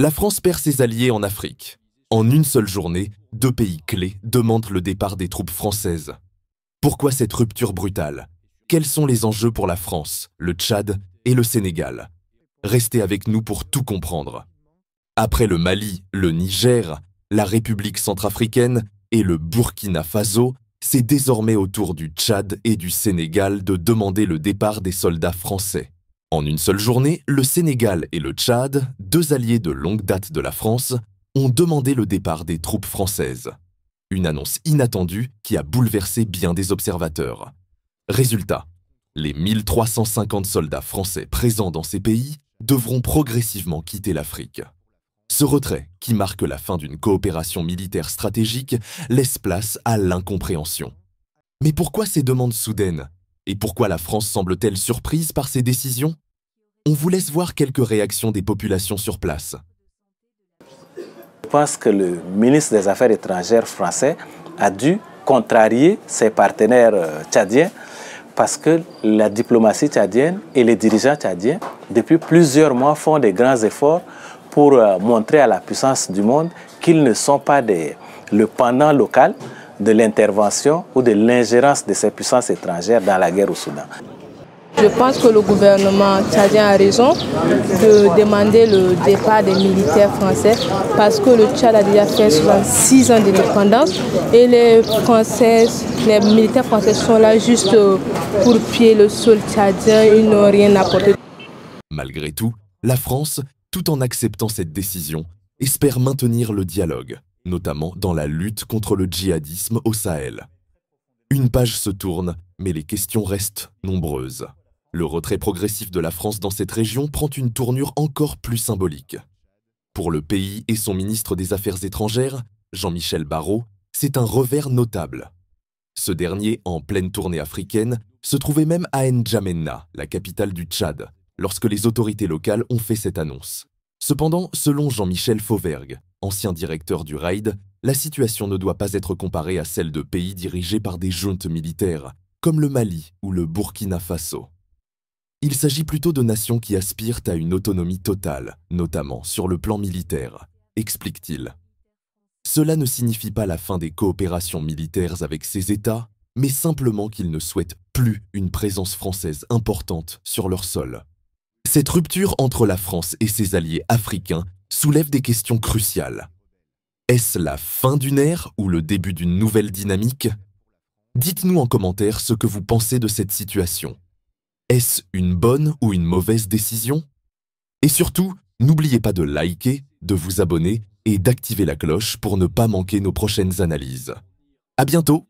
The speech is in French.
La France perd ses alliés en Afrique. En une seule journée, deux pays clés demandent le départ des troupes françaises. Pourquoi cette rupture brutale? Quels sont les enjeux pour la France, le Tchad et le Sénégal? Restez avec nous pour tout comprendre. Après le Mali, le Niger, la République centrafricaine et le Burkina Faso, c'est désormais au tour du Tchad et du Sénégal de demander le départ des soldats français. En une seule journée, le Sénégal et le Tchad, deux alliés de longue date de la France, ont demandé le départ des troupes françaises. Une annonce inattendue qui a bouleversé bien des observateurs. Résultat, les 1350 soldats français présents dans ces pays devront progressivement quitter l'Afrique. Ce retrait, qui marque la fin d'une coopération militaire stratégique, laisse place à l'incompréhension. Mais pourquoi ces demandes soudaines? Et pourquoi la France semble-t-elle surprise par ces décisions? On vous laisse voir quelques réactions des populations sur place. Je pense que le ministre des Affaires étrangères français a dû contrarier ses partenaires tchadiens parce que la diplomatie tchadienne et les dirigeants tchadiens, depuis plusieurs mois, font des grands efforts pour montrer à la puissance du monde qu'ils ne sont pas le pendant local de l'intervention ou de l'ingérence de ces puissances étrangères dans la guerre au Soudan. Je pense que le gouvernement tchadien a raison de demander le départ des militaires français parce que le Tchad a déjà fait 66 ans d'indépendance et les militaires français sont là juste pour piller le sol tchadien, ils n'ont rien apporté. Malgré tout, la France, tout en acceptant cette décision, espère maintenir le dialogue, notamment dans la lutte contre le djihadisme au Sahel. Une page se tourne, mais les questions restent nombreuses. Le retrait progressif de la France dans cette région prend une tournure encore plus symbolique. Pour le pays et son ministre des Affaires étrangères, Jean-Michel Barrot, c'est un revers notable. Ce dernier, en pleine tournée africaine, se trouvait même à N'Djamena, la capitale du Tchad, lorsque les autorités locales ont fait cette annonce. Cependant, selon Jean-Michel Fauvergue, ancien directeur du RAID, la situation ne doit pas être comparée à celle de pays dirigés par des juntes militaires, comme le Mali ou le Burkina Faso. Il s'agit plutôt de nations qui aspirent à une autonomie totale, notamment sur le plan militaire, explique-t-il. Cela ne signifie pas la fin des coopérations militaires avec ces États, mais simplement qu'ils ne souhaitent plus une présence française importante sur leur sol. Cette rupture entre la France et ses alliés africains soulève des questions cruciales. Est-ce la fin d'une ère ou le début d'une nouvelle dynamique? Dites-nous en commentaire ce que vous pensez de cette situation. Est-ce une bonne ou une mauvaise décision? Et surtout, n'oubliez pas de liker, de vous abonner et d'activer la cloche pour ne pas manquer nos prochaines analyses. À bientôt!